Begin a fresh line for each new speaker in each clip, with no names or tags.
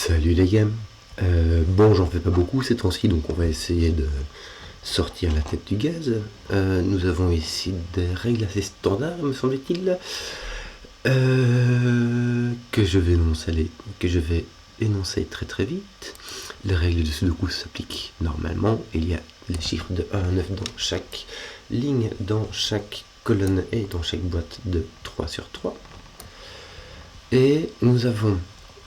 Salut les gars. Bon, j'en fais pas beaucoup ces temps-ci, donc on va essayer de sortir la tête du gaz. Nous avons ici des règles assez standards, me semble-t-il, que je vais énoncer très très vite. Les règles de Sudoku s'appliquent normalement. Il y a les chiffres de 1 à 9 dans chaque ligne, dans chaque colonne et dans chaque boîte de 3 sur 3. Et nous avons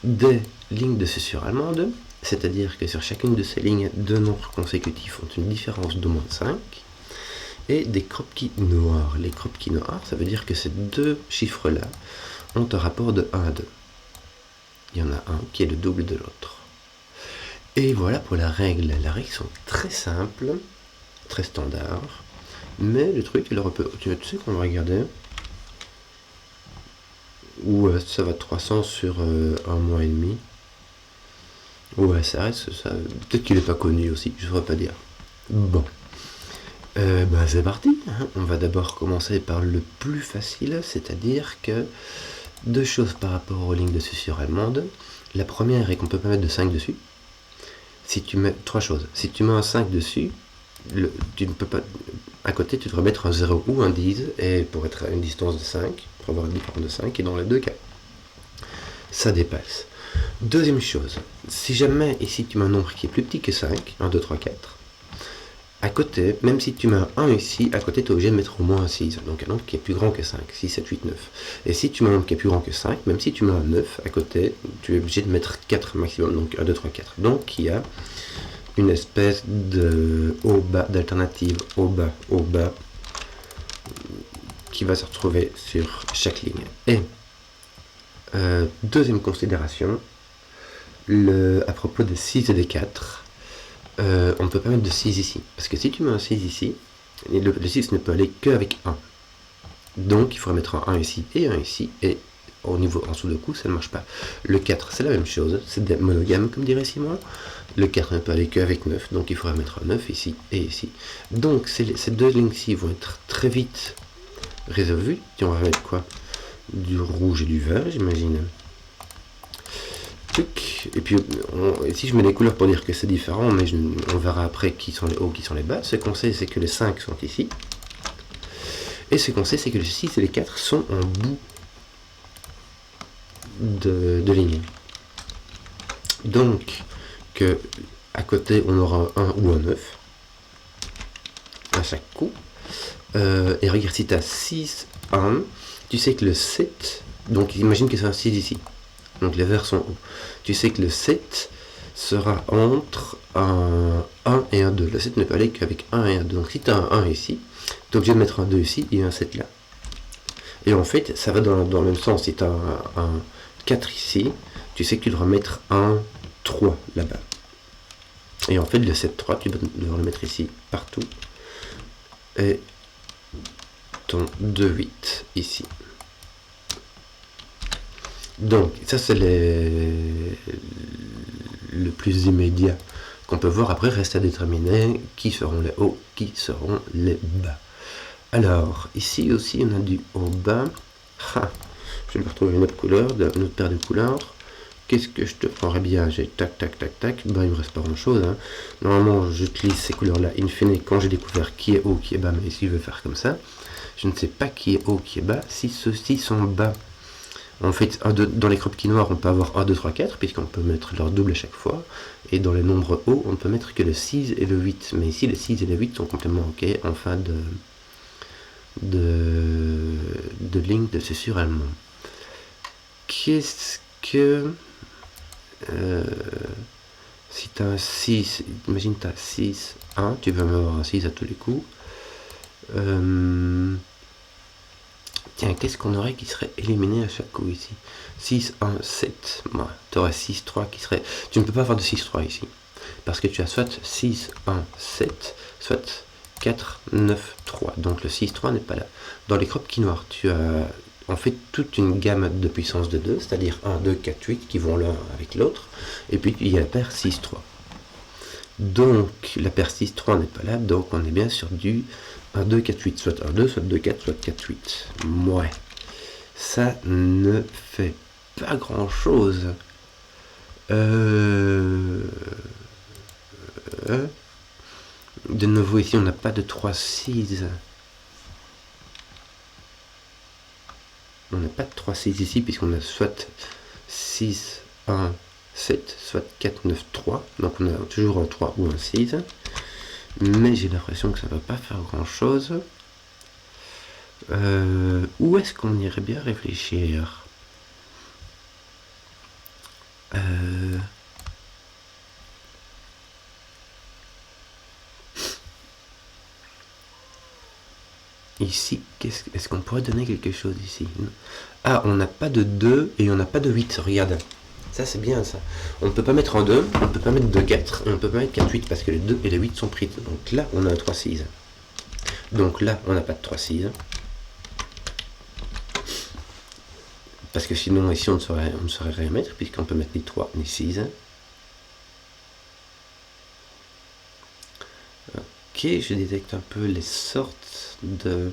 des lignes de césure allemande, c'est-à-dire que sur chacune de ces lignes, deux nombres consécutifs ont une différence d'au moins 5, et des Kropki noirs. Les Kropki noirs, ça veut dire que ces deux chiffres-là ont un rapport de 1 à 2. Il y en a un qui est le double de l'autre. Et voilà pour la règle. Les règles sont très simples, très standards, mais le truc, tu sais qu'on va regarder où ça va de 300 sur un mois et demi. Ouais, ça reste ça. Peut-être qu'il n'est pas connu aussi, je ne saurais pas dire. Bon. C'est parti. On va d'abord commencer par le plus facile, c'est-à-dire que deux choses par rapport aux lignes de césure allemande. La première est qu'on ne peut pas mettre de 5 dessus. Si tu mets trois choses. Si tu mets un 5 dessus, tu ne peux pas. À côté, tu devrais mettre un 0 ou un 10, et pour être à une distance de 5, pour avoir une différence de 5, et dans les deux cas, ça dépasse. Deuxième chose, si jamais ici tu mets un nombre qui est plus petit que 5, 1, 2, 3, 4, à côté, même si tu mets un 1 ici, à côté tu es obligé de mettre au moins un 6, donc un nombre qui est plus grand que 5, 6, 7, 8, 9. Et si tu mets un nombre qui est plus grand que 5, même si tu mets un 9, à côté, tu es obligé de mettre 4 maximum, donc 1, 2, 3, 4. Donc il y a une espèce de haut-bas, d'alternative haut-bas, qui va se retrouver sur chaque ligne. Et deuxième considération, à propos des 6 et des 4, on ne peut pas mettre de 6 ici. Parce que si tu mets un 6 ici, le 6 ne peut aller qu'avec 1. Donc il faudrait mettre un 1 ici, et au niveau en Sudoku, ça ne marche pas. Le 4, c'est la même chose, c'est des monogames, comme dirait Simon. Le 4 ne peut aller qu'avec 9, donc il faudrait mettre un 9 ici et ici. Donc ces deux lignes-ci vont être très vite résolues. Et on va mettre quoi? Du rouge et du vert, j'imagine. Et puis ici je mets les couleurs pour dire que c'est différent, mais on verra après qui sont les hauts, qui sont les bas. Ce qu'on sait, c'est que les 5 sont ici. Et ce qu'on sait, c'est que les 6 et les 4 sont en bout de ligne. Donc, que à côté, on aura un 1 ou un 9 à chaque coup. Et regarde, si tu as 6, 1, tu sais que le 7, donc imagine que c'est un 6 ici. Donc les verts sont hauts. Tu sais que le 7 sera entre un 1 et un 2. Le 7 ne peut aller qu'avec 1 et un 2. Donc si tu as un 1 ici, tu es obligé de mettre un 2 ici et un 7 là. Et en fait, ça va dans le même sens. Si tu as un 4 ici, tu sais que tu devras mettre un 3 là-bas. Et en fait, le 7, 3, tu devras le mettre ici, partout. Et ton 2, 8 ici. Donc, ça c'est le plus immédiat qu'on peut voir. Après, reste à déterminer qui seront les hauts, qui seront les bas. Alors, ici aussi, on a du haut-bas. Je vais retrouver une autre couleur, une autre paire de couleurs. Qu'est-ce que je te prendrais bien? J'ai tac, tac, tac, tac. Il me reste pas grand-chose. Normalement, j'utilise ces couleurs-là in fine quand j'ai découvert qui est haut, qui est bas. Mais ici, je vais faire comme ça. Je ne sais pas qui est haut, qui est bas. Si ceux-ci sont bas, en fait, dans les Kropki noirs, on peut avoir 1, 2, 3, 4, puisqu'on peut mettre leur double à chaque fois. Et dans les nombres hauts, on ne peut mettre que le 6 et le 8. Mais ici, le 6 et le 8 sont complètement OK en fin de ligne de césure allemand. Qu'est-ce que... si tu as un 6, imagine tu as 6, 1, tu vas avoir un 6 à tous les coups. Tiens, qu'est-ce qu'on aurait qui serait éliminé à chaque coup ici? 6, 1, 7. Tu aurais 6, 3 qui serait... Tu ne peux pas avoir de 6, 3 ici. Parce que tu as soit 6, 1, 7, soit 4, 9, 3. Donc le 6, 3 n'est pas là. Dans les Kropki noirs, tu as en fait toute une gamme de puissance de 2, c'est-à-dire 1, 2, 4, 8 qui vont l'un avec l'autre. Et puis il y a la paire 6, 3. Donc la paire 6, 3 n'est pas là. Donc on est bien sur du 1, 2, 4, 8, soit 1, 2, soit 2, 4, soit 4, 8. Ouais. Ça ne fait pas grand chose. De nouveau, ici, on n'a pas de 3, 6. On n'a pas de 3, 6 ici, puisqu'on a soit 6, 1, 7, soit 4, 9, 3. Donc on a toujours un 3 ou un 6. Mais j'ai l'impression que ça ne va pas faire grand-chose. Où est-ce qu'on irait bien réfléchir? Ici, est-ce qu'on pourrait donner quelque chose ici? Ah, on n'a pas de 2 et on n'a pas de 8, regarde. Ça, c'est bien, ça. On ne peut pas mettre en 2, on ne peut pas mettre 2, 4, et on ne peut pas mettre 4, 8, parce que les 2 et les 8 sont pris. Donc là, on a un 3, 6. Donc là, on n'a pas de 3, 6. Parce que sinon, ici, on ne saurait rien mettre, puisqu'on peut mettre ni 3, ni 6. Ok, je détecte un peu les sortes de...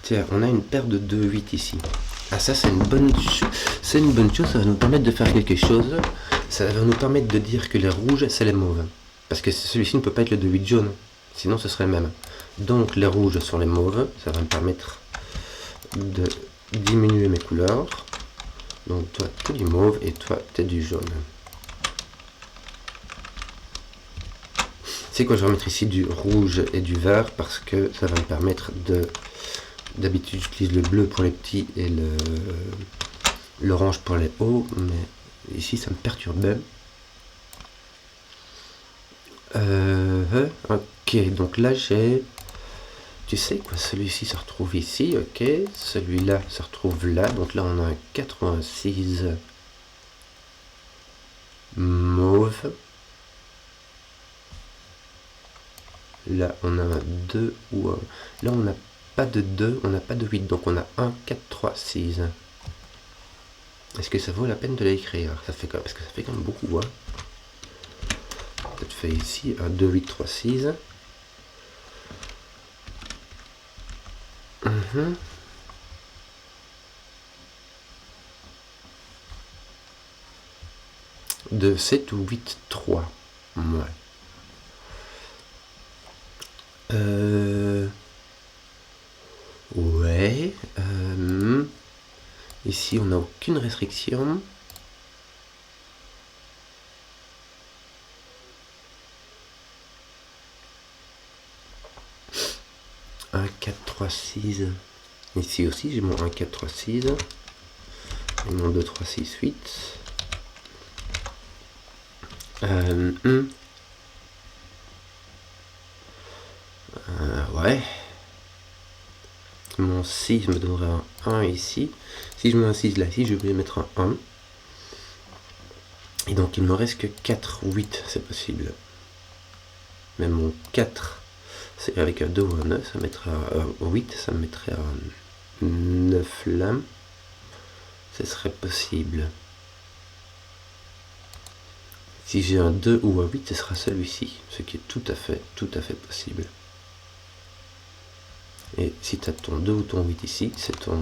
Tiens, on a une paire de 2, 8 ici. Ah, ça, c'est une bonne chose, ça va nous permettre de faire quelque chose. Ça va nous permettre de dire que les rouges, c'est les mauves. Parce que celui-ci ne peut pas être le 2, 8 jaune. Sinon, ce serait le même. Donc, les rouges sont les mauves. Ça va me permettre de diminuer mes couleurs. Donc, toi, t'es du mauve et toi, t'es du jaune. C'est quoi, je vais mettre ici du rouge et du vert parce que ça va me permettre de... D'habitude, j'utilise le bleu pour les petits et l'orange pour les hauts, mais ici, ça me perturbe. Ok, donc là, j'ai... Tu sais quoi, celui-ci se retrouve ici, ok. Celui-là se retrouve là, donc là, on a un 86 mauve. Là, on a un 2 ou un... Là, on n'a pas de 2, on n'a pas de 8, donc on a 1, 4, 3, 6. Est-ce que ça vaut la peine de l'écrire? Ça fait parce que ça fait quand même beaucoup, hein. Peut-être fait ici un 2, 8, 3, 6. De 7 ou 8, 3. Ouais. Ouais. Ici, on n'a aucune restriction. Un 4, 3, 6. Ici aussi, j'ai mon 1, 4, 3, 6. Et mon 2, 3, 6, 8. Ouais. Mon 6 me donnera un 1 ici. Si je mets un 6 là, ici, je vais mettre un 1. Et donc, il me reste que 4 ou 8, c'est possible. Mais mon 4, c'est avec un 2 ou un 9, ça mettra un 8, ça me mettrait un 9 là. Ce serait possible. Si j'ai un 2 ou un 8, ce sera celui-ci, ce qui est tout à fait possible. Et si tu as ton 2 ou ton 8 ici, c'est ton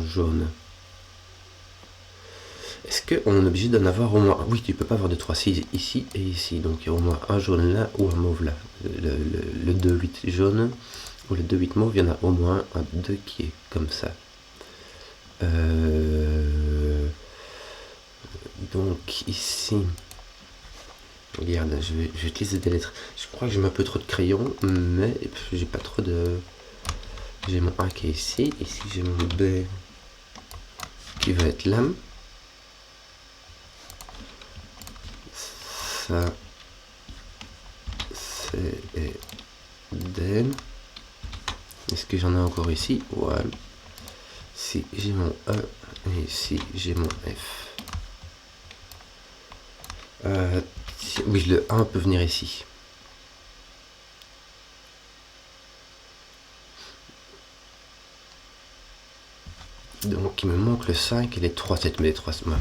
jaune. Est-ce qu'on est obligé d'en avoir au moins... Oui, tu peux pas avoir de 3, 6 ici et ici. Donc il y a au moins un jaune là ou un mauve là. Le 2, 8 jaune ou le 2, 8 mauve, il y en a au moins un 2 qui est comme ça. Donc ici... Regarde, je vais utiliser des lettres. Je crois que j'ai un peu trop de crayons, mais j'ai pas trop de... J'ai mon A qui est ici. Ici, j'ai mon B qui va être là. Ça, c'est D. Est-ce que j'en ai encore ici? Voilà. Ici, j'ai mon E. Et ici, j'ai mon F. Oui, le 1 peut venir ici. Donc il me manque le 5 et les 3, 7, mais les 3 c'est mal.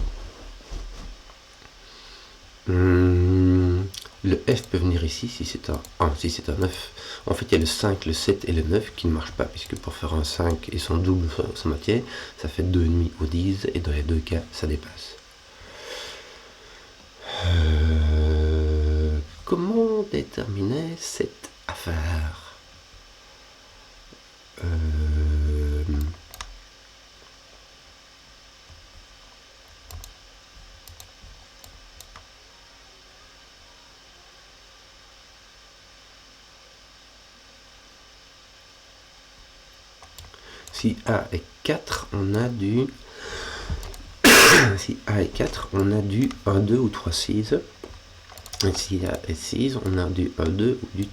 Le F peut venir ici si c'est un 1, si c'est un 9. En fait, il y a le 5, le 7 et le 9 qui ne marchent pas, puisque pour faire un 5 et son double, sa moitié, ça fait 2,5 ou 10, et dans les deux cas, ça dépasse. Comment déterminer cette affaire? Si A est 4, on a du... si A est 4, on a du 1, 2 ou 3, 6. Et si A est 6, on a du 1, 2 ou du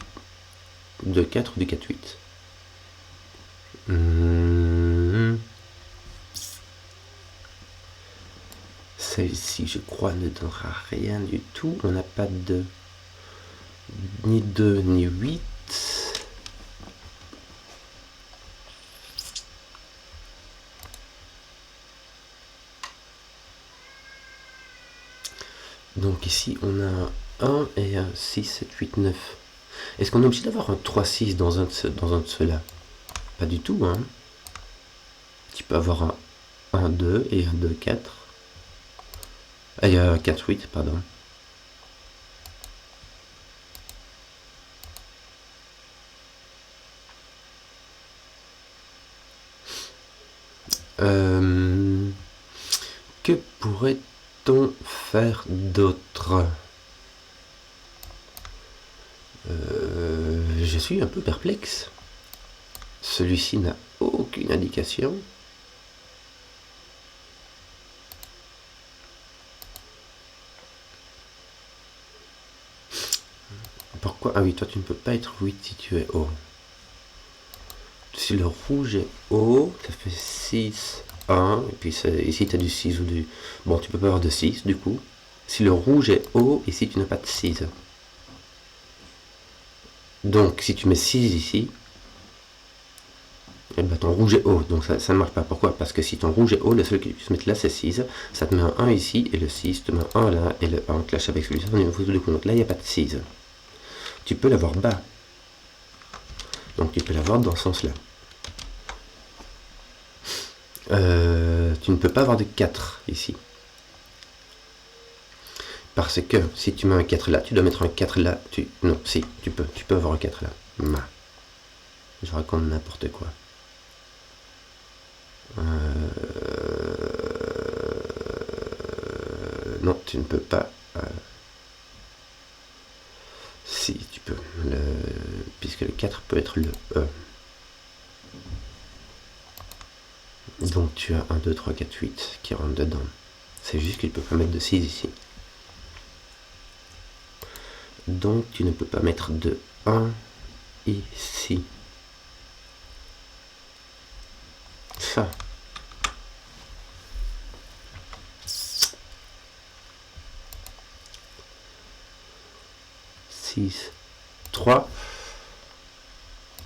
2, 4 ou du 4, 8. Celle-ci, je crois, ne donnera rien du tout. On n'a pas de... ni 2, ni 8. Donc ici, on a un 1 et un 6, 7, 8, 9. Est-ce qu'on est obligé d'avoir un 3, 6 dans un de ceux-là? Pas du tout, hein. Tu peux avoir un 1, 2 et un 2, 4. Ah, il y a 4, 8, pardon. Que pourrait-on faire d'autre? Je suis un peu perplexe. Celui-ci n'a aucune indication. Pourquoi? Ah oui, toi tu ne peux pas être 8 si tu es haut. Si le rouge est haut, ça fait 6, 1, et puis ici tu as du 6 ou du... Bon, tu peux pas avoir de 6 du coup. Si le rouge est haut, ici tu n'as pas de 6. Donc si tu mets 6 ici, et ben ton rouge est haut, donc ça ne marche pas. Pourquoi? Parce que si ton rouge est haut, le seul que tu puisses mettre là c'est 6, ça te met un 1 ici, et le 6 te met un 1 là, et le 1 clash avec celui-ci, on est une photo de coup. Donc là il n'y a pas de 6. Tu peux l'avoir bas. Donc tu peux l'avoir dans ce sens-là. Tu ne peux pas avoir de 4 ici. Parce que si tu mets un 4 là, tu dois mettre un 4 là. Non, si, tu peux avoir un 4 là. Je raconte n'importe quoi. Non, tu ne peux pas. Si, tu peux. Puisque le 4 peut être le E. Donc tu as 1, 2, 3, 4, 8 qui rentre dedans. C'est juste qu'il ne peut pas mettre de 6 ici. Donc tu ne peux pas mettre de 1 ici. Ça. Six, 3,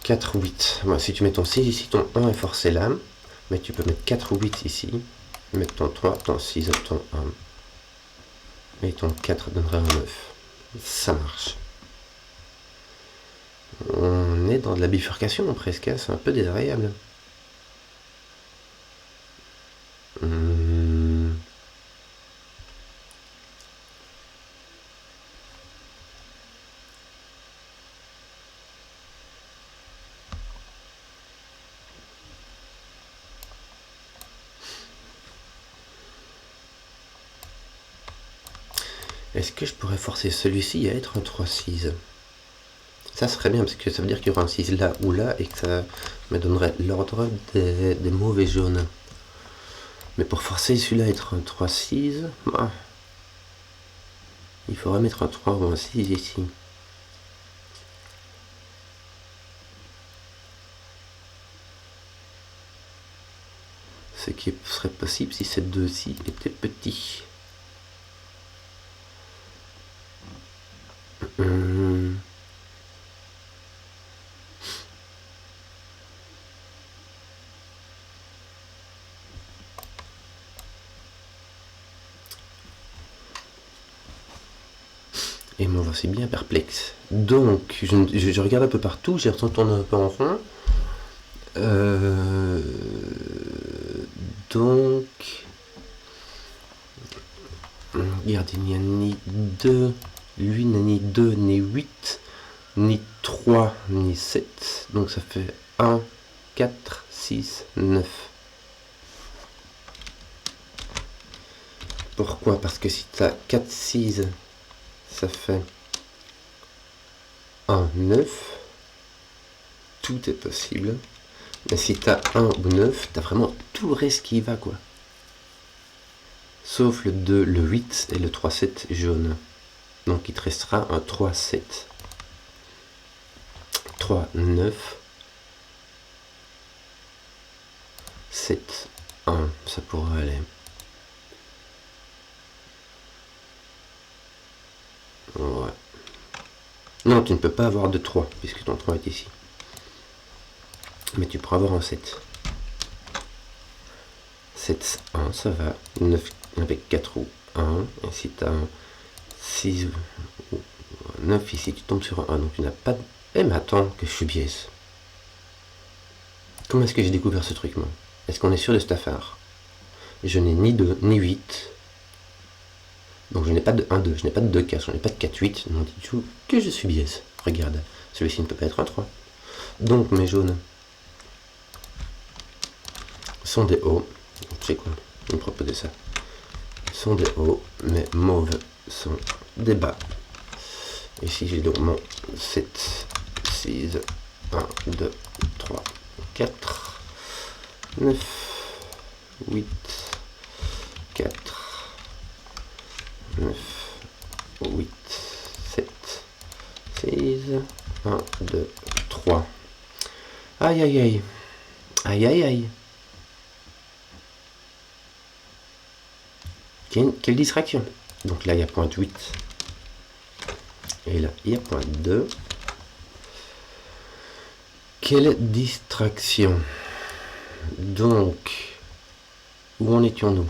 4, 8. Bon, si tu mets ton 6 ici, ton 1 est forcé là. Mais tu peux mettre 4 ou 8 ici. Mettre ton 3, ton 6, ton 1. Et ton 4 donnerait un 9. Ça marche. On est dans de la bifurcation presque, c'est un peu désagréable. Est-ce que je pourrais forcer celui-ci à être un 3-6? Ça serait bien, parce que ça veut dire qu'il y aura un 6 là ou là, et que ça me donnerait l'ordre des mauvais jaunes. Mais pour forcer celui-là à être un 3-6, il faudrait mettre un 3 ou un 6 ici. Ce qui serait possible si ces deux-ci étaient petits. Et moi voici bien perplexe. Donc, je regarde un peu partout, j'ai retourné un peu en rond. Donc, regarde, il n'y a ni 2, lui n'a ni 2, ni 8, ni 3, ni 7. Donc ça fait 1, 4, 6, 9. Pourquoi? Parce que si tu as 4, 6, ça fait 1, 9. Tout est possible. Mais si tu as 1 ou 9, tu as vraiment tout le reste qui y va, quoi. Sauf le 2, le 8 et le 3, 7 jaune. Donc il te restera un 3, 7. 3, 9. 7, 1. Ça pourrait aller. Ouais. Non, tu ne peux pas avoir de 3, puisque ton 3 est ici. Mais tu pourras avoir un 7. 7, 1, ça va. 9 avec 4 ou 1. Et si tu as un 6 ou 9 ici, tu tombes sur un 1. Donc tu n'as pas de... Eh mais attends, que je suis biaise. Comment est-ce que j'ai découvert ce truc, moi? Est-ce qu'on est sûr de cette affaire? Je n'ai ni 2, ni 8. Donc je n'ai pas de 1, 2. Je n'ai pas de 2, 4. Je n'ai pas de 4, 8. Non, du tout que je suis biaise. Regarde, celui-ci ne peut pas être un 3. Donc mes jaunes sont des hauts. Tu sais quoi? Je vais me proposer ça. Sont des hauts, mes mauves sont des bas. Ici j'ai donc mon 7, 6, 1, 2, 3, 4, 9, 8, 4, 9, 8, 7, 6, 1, 2, 3. Aïe aïe aïe. Aïe aïe aïe. Quelle distraction. Donc là il y a point 8. Et là il y a point 2. Quelle distraction. Donc, où en étions-nous?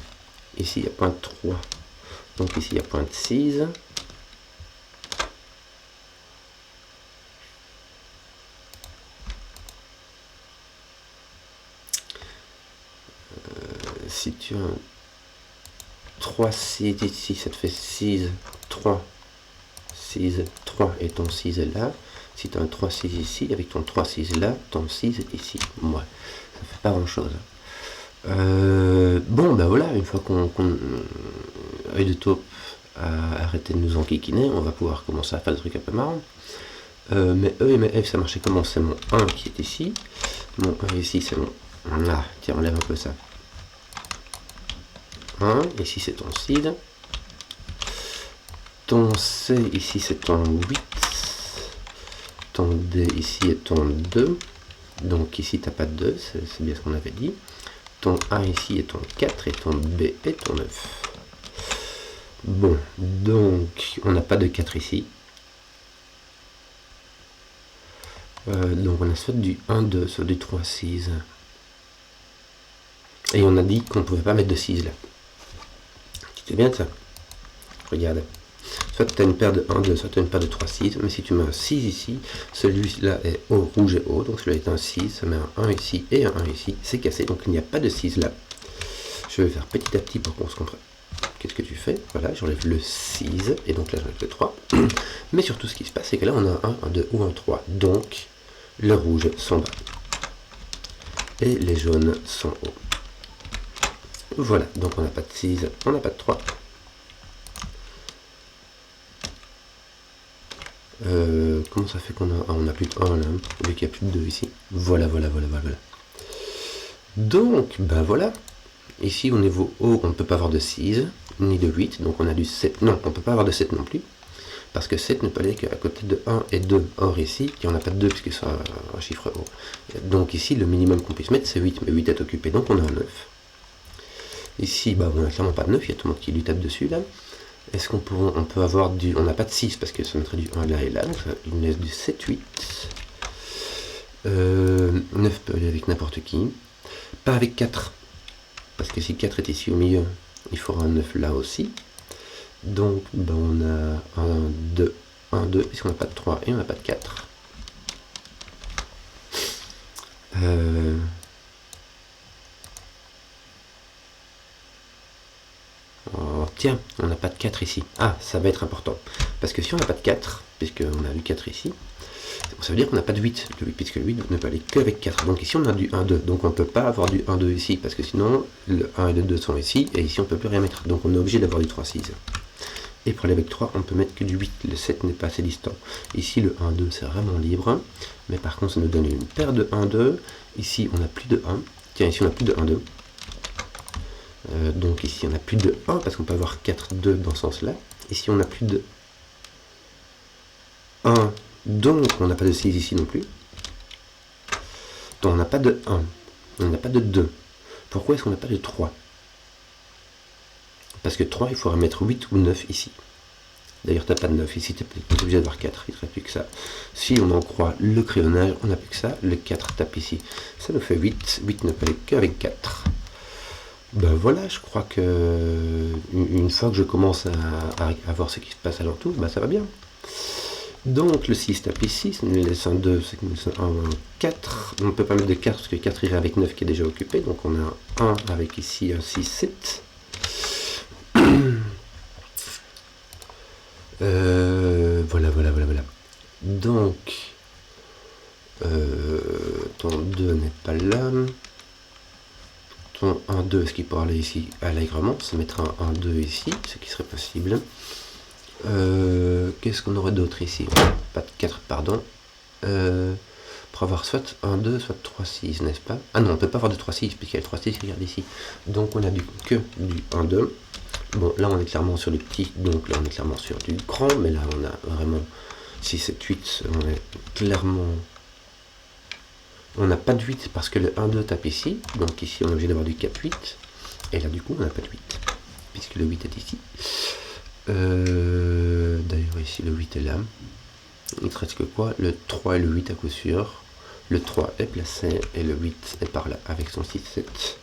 Ici il y a point 3. Donc ici il y a point 6. Si tu as un 3, 6 ici, ça te fait 6, 3, 6, 3 et ton 6 est là. Si tu as un 3, 6 ici, avec ton 3, 6 là, ton 6 est ici. Ouais, ça fait pas grand chose. Bon, ben voilà, une fois qu'on œil de taupe a arrêté de nous enquiquiner, on va pouvoir commencer à faire des trucs un peu marrants. Mais E et mes F, ça marchait comment? C'est mon 1 qui est ici. Mon 1 ici, c'est mon... Ah, tiens, enlève un peu ça. 1, ici c'est ton CID. Ton C ici c'est ton 8. Ton D ici est ton 2. Donc ici t'as pas de 2, c'est bien ce qu'on avait dit. Ton A ici est ton 4 et ton B est ton 9. Bon, donc on n'a pas de 4 ici. Donc on a soit du 1, 2, soit du 3, 6. Et on a dit qu'on ne pouvait pas mettre de 6 là. C'est bien ça. Regarde. Soit tu as une paire de 1, 2, soit tu as une paire de 3, 6. Mais si tu mets un 6 ici, celui-là est haut, rouge et haut. Donc celui-là est un 6. Ça met un 1 ici et un 1 ici. C'est cassé. Donc il n'y a pas de 6 là. Je vais faire petit à petit pour qu'on se comprenne. Qu'est-ce que tu fais? Voilà, j'enlève le 6. Et donc là, j'enlève le 3. Mais surtout, ce qui se passe, c'est que là, on a un 1, 2 ou un 3. Donc, le rouge sont bas. Et les jaunes sont hauts. Voilà, donc on n'a pas de 6, on n'a pas de 3. Comment ça fait qu'on a... Ah, on n'a plus de 1 là, vu qu'il n'y a plus de 2 ici. Voilà. Donc, ben voilà. Ici, au niveau haut, on ne peut pas avoir de 6, ni de 8. Donc on a du 7. Non, on ne peut pas avoir de 7 non plus. Parce que 7 ne peut aller qu'à côté de 1 et 2. Or ici, il n'y en a pas de 2 puisque c'est un chiffre haut. Donc ici, le minimum qu'on puisse mettre, c'est 8. Mais 8 est occupé, donc on a un 9. Ici, bah, on n'a clairement pas de 9, il y a tout le monde qui lui tape dessus là. Est-ce qu'on peut avoir du... On n'a pas de 6 parce que ça mettrait du 1 là et là, donc ça nous laisse du 7, 8. 9 peut aller avec n'importe qui. Pas avec 4. Parce que si 4 est ici au milieu, il faudra un 9 là aussi. Donc ben, on a 1, 2, 1, 2, puisqu'on n'a pas de 3 et on n'a pas de 4. Oh, tiens, on n'a pas de 4 ici. Ah, ça va être important. Parce que si on n'a pas de 4, puisqu'on a du 4 ici, ça veut dire qu'on n'a pas de 8, puisque le 8 ne peut aller qu'avec 4. Donc ici on a du 1, 2. Donc on ne peut pas avoir du 1, 2 ici, parce que sinon le 1 et le 2 sont ici, et ici on ne peut plus rien mettre. Donc on est obligé d'avoir du 3, 6. Et pour aller avec 3, on peut mettre que du 8. Le 7 n'est pas assez distant. Ici le 1, 2 c'est vraiment libre. Mais par contre ça nous donne une paire de 1, 2. Ici on n'a plus de 1. Tiens, ici on n'a plus de 1, 2. Donc ici on n'a plus de 1 parce qu'on peut avoir 4, 2 dans ce sens là. Ici on n'a plus de 1, donc on n'a pas de 6 ici non plus. Donc on n'a pas de 1, on n'a pas de 2. Pourquoi est-ce qu'on n'a pas de 3? Parce que 3 il faudra mettre 8 ou 9 ici. D'ailleurs tu n'as pas de 9 ici, tu es obligé d'avoir 4, il ne reste plus que ça. Si on en croit le crayonnage, on n'a plus que ça, le 4 tape ici. Ça nous fait 8, 8 ne peut aller qu'avec 4. Ben voilà, je crois que une fois que je commence à voir ce qui se passe alentour, ben ça va bien. Donc le 6 tape ici, ça nous laisse un 2, c'est un 4. On ne peut pas mettre de 4 parce que 4 irait avec 9 qui est déjà occupé. Donc on a un 1 avec ici un 6, 7. Voilà. Donc ton 2 n'est pas là. Ton 1, 2, est-ce qu'il pourra aller ici allègrement? Ça mettra un 1, 2 ici, ce qui serait possible. Qu'est-ce qu'on aurait d'autre ici? Pas de 4, pardon. Pour avoir soit 1, 2, soit 3, 6, n'est-ce pas? Ah non, on ne peut pas avoir de 3, 6, puisqu'il y a le 3, 6, regarde ici. Donc on a que du 1, 2. Bon, là on est clairement sur du petit, donc là on est clairement sur du grand, mais là on a vraiment 6, 7, 8, on est clairement... On n'a pas de 8 parce que le 1, 2 tape ici, donc ici on est obligé d'avoir du 4, 8, et là du coup on n'a pas de 8, puisque le 8 est ici. D'ailleurs ici le 8 est là. Il ne reste que quoi? Le 3 et le 8 à coup sûr. Le 3 est placé et le 8 est par là avec son 6, 7.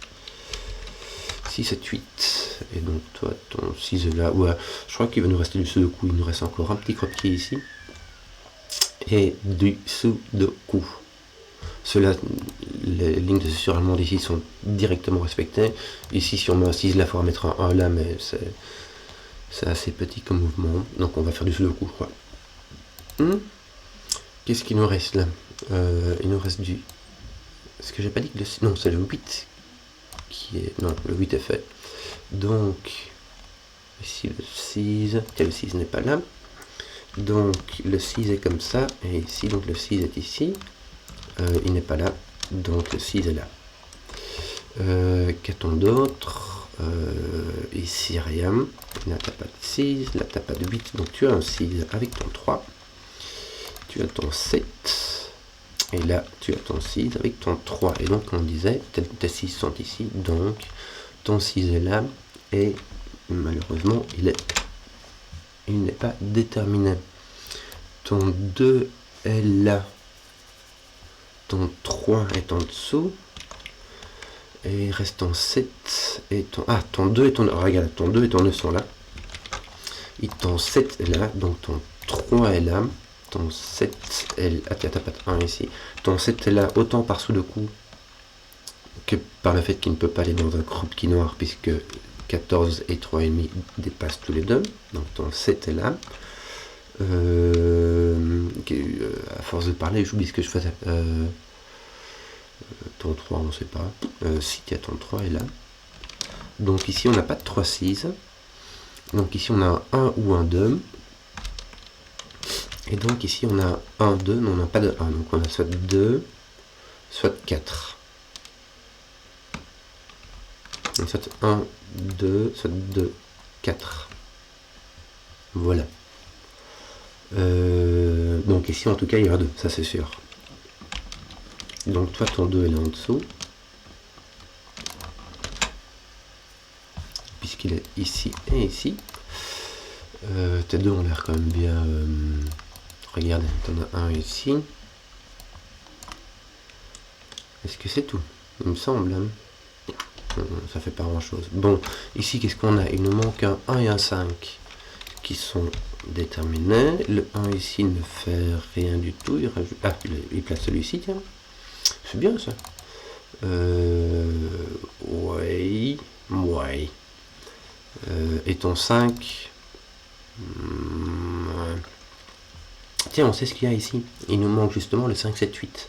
6, 7, 8. Et donc toi ton 6 est là. Ouais, je crois qu'il va nous rester du sudoku. Il nous reste encore un petit croquis ici. Et du sudoku. Ceux-là, les lignes de suture allemande ici sont directement respectées. Ici si on met un 6 là, il faudra mettre un 1 là, mais c'est assez petit comme mouvement. Donc on va faire du sudoku, je crois. Qu'est-ce qu'il nous reste là? Il nous reste du... Est-ce que j'ai pas dit que le... Non, c'est le 8 qui est... Non, le 8 est fait. Donc, ici le 6... Tiens, le 6 n'est pas là. Donc, le 6 est comme ça. Et ici, donc le 6 est ici. Il n'est pas là. Donc, le 6 est là. Qu'a-t-on d'autre? Ici, rien. Là, t'as pas de 6. Là, t'as pas de 8. Donc, tu as un 6 avec ton 3. Tu as ton 7, et là tu as ton 6 avec ton 3, et donc on disait, tes 6 sont ici, donc ton 6 est là, et malheureusement il n'est pas déterminé. Ton 2 est là, ton 3 est en dessous, et il reste ton 7, et ton... Ah, ton 2 et ton... Oh, regarde, ton 2 et ton 9 sont là, et ton 7 est là, donc ton 3 est là, ton 7 est là, ah, t'as pas de 1 ici, ton 7 est là autant par Sudoku que par le fait qu'il ne peut pas aller dans un groupe qui noir puisque 14 et 3,5 dépassent tous les deux, donc ton 7 est là. À force de parler, j'oublie ce que je faisais. Ton 3, on ne sait pas. Si tu as ton 3 est là. Donc ici on n'a pas de 3, 6. Donc ici on a un 1 ou un 2. Et donc ici on a 1, 2, mais on n'a pas de 1. Donc on a soit 2, soit 4. Donc soit 1, 2, soit 2, 4. Voilà. Donc ici en tout cas il y aura 2, ça c'est sûr. Donc toi ton 2 est là en dessous. Puisqu'il est ici et ici. Tes 2 ont l'air quand même bien... Regarde, t'en as un ici. Est-ce que c'est tout? Il me semble. Hein, ça fait pas grand chose. Bon, ici qu'est-ce qu'on a? Il nous manque un 1 et un 5. qui sont déterminés. Le 1 ici ne fait rien du tout. Il rajoute... Ah, il place celui-ci, tiens. C'est bien ça. Ouais. Ouais. Et ton 5. Tiens, on sait ce qu'il y a ici. Il nous manque justement le 5, 7, 8.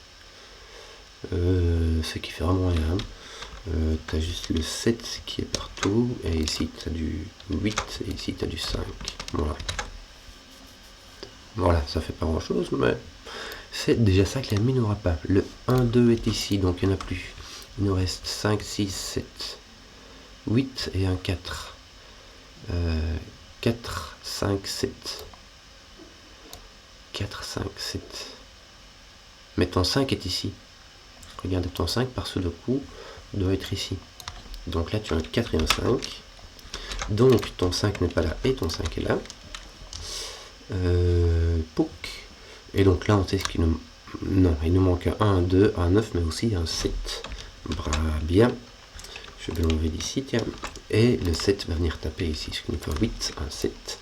Ce qui fait vraiment rien. Tu as juste le 7 qui est partout. Et ici, tu as du 8. Et ici, tu as du 5. Voilà. Voilà, ça fait pas grand chose, mais c'est déjà ça que l'ennemi n'aura pas. Le 1, 2 est ici, donc il n'y en a plus. Il nous reste 5, 6, 7, 8 et un 4. 4, 5, 7. 4, 5, 7. Mais ton 5 est ici. Regarde, ton 5 par Sudoku doit être ici. Donc là, tu as un 4 et un 5. Donc ton 5 n'est pas là et ton 5 est là. Pouc. Et donc là, on sait ce qu'il nous... Non, il nous manque un 1, un 2, un 9, mais aussi un 7. Bra, bien. Je vais l'enlever d'ici, tiens. Et le 7 va venir taper ici. Ce qui nous fait 8, un 7.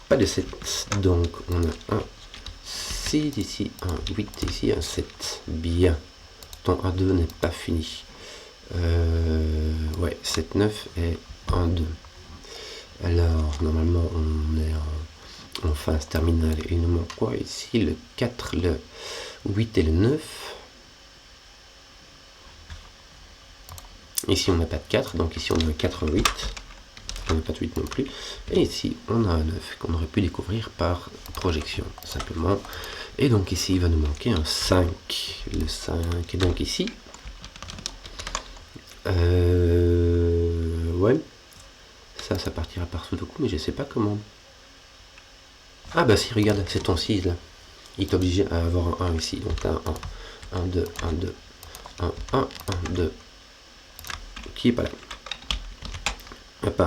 Pas de 7. Donc on a un 6 ici, un 8 ici, un 7. Bien. Ton 1, 2 n'est pas fini. Ouais, 7, 9 et 1, 2. Alors, normalement, on est en phase terminale. Et il nous manque quoi ici? Le 4, le 8 et le 9. Ici, on n'a pas de 4, donc ici, on a un 4, un 8. On n'a pas de 8 non plus. Et ici, on a un 9 qu'on aurait pu découvrir par projection, simplement. Et donc ici, il va nous manquer un 5. Le 5 est donc ici. Ouais. Ça partira par Sudoku, mais je sais pas comment. Ah bah si, regarde, c'est ton 6 là. Il est obligé à avoir un 1 ici. Donc tu as un 1, 1, 2, 1, 2, 1, 1, 1, 2. Qui est pas là. Hop.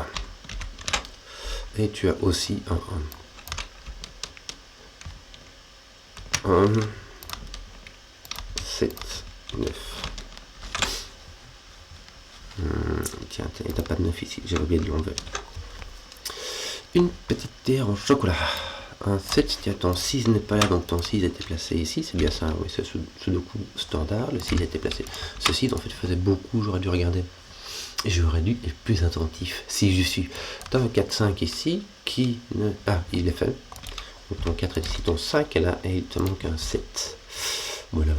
Et tu as aussi un 1. 1, 7, 9. Tiens, il n'y a pas de 9 ici. J'ai oublié de l'enlever. Une petite terre en chocolat. Un 7, tiens, ton 6 n'est pas là, donc ton 6 était placé ici, c'est bien ça, oui, c'est Sudoku standard, le 6 était placé. Ce 6, en fait, faisait beaucoup, j'aurais dû regarder. Et j'aurais dû être plus attentif, si je suis. Tu as un 4, 5 ici, qui ne... Ah, il est fait. Donc ton 4 est ici, ton 5 est là, et il te manque un 7. Voilà.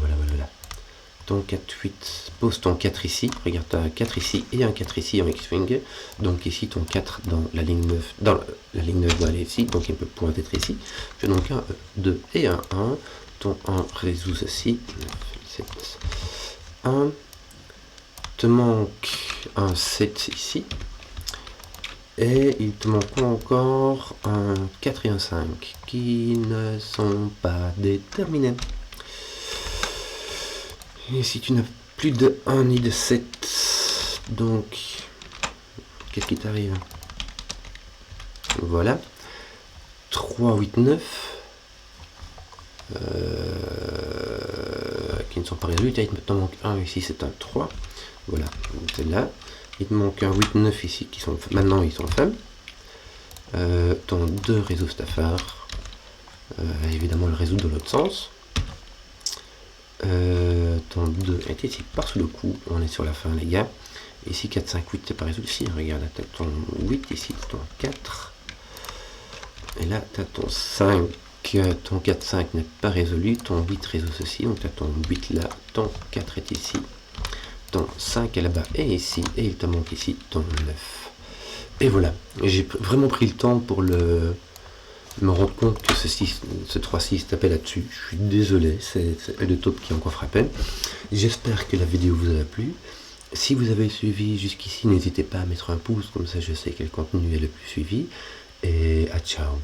Ton 4, 8, pose ton 4 ici, regarde, tu as un 4 ici et un 4 ici en X-Wing, donc ici ton 4 dans la ligne 9, la ligne 9 doit aller ici, donc il peut pouvoir être ici, tu as donc un 2 et un 1, ton 1 résout ceci, 9, 7, 1, te manque un 7 ici, et il te manque encore un 4 et un 5, qui ne sont pas déterminés. Et si tu n'as plus de 1 ni de 7, donc, qu'est-ce qui t'arrive? Voilà. 3, 8, 9. Qui ne sont pas résolus. Il te manque 1 ici, c'est un 3. Voilà, c'est là. Il te manque un 8, 9 ici, qui sont maintenant ils sont faits. Ton 2 résout Staffard. Évidemment, le résout de l'autre sens. Ton 2 est ici par Sudoku, on est sur la fin les gars. Ici 4, 5, 8 c'est pas résolu. Si, regarde, tu as ton 8 ici, ton 4. Et là tu as ton 5. Ton 4, 5 n'est pas résolu. Ton 8 résout ceci. Donc tu as ton 8 là. Ton 4 est ici. Ton 5 est là-bas et ici. Et il te manque ici ton 9. Et voilà. J'ai vraiment pris le temps pour me rendre compte que ce 3-6 tapait là-dessus. Je suis désolé, c'est le taupe qui a encore frappé. J'espère que la vidéo vous a plu. Si vous avez suivi jusqu'ici, n'hésitez pas à mettre un pouce, comme ça je sais quel contenu est le plus suivi. Et à ciao.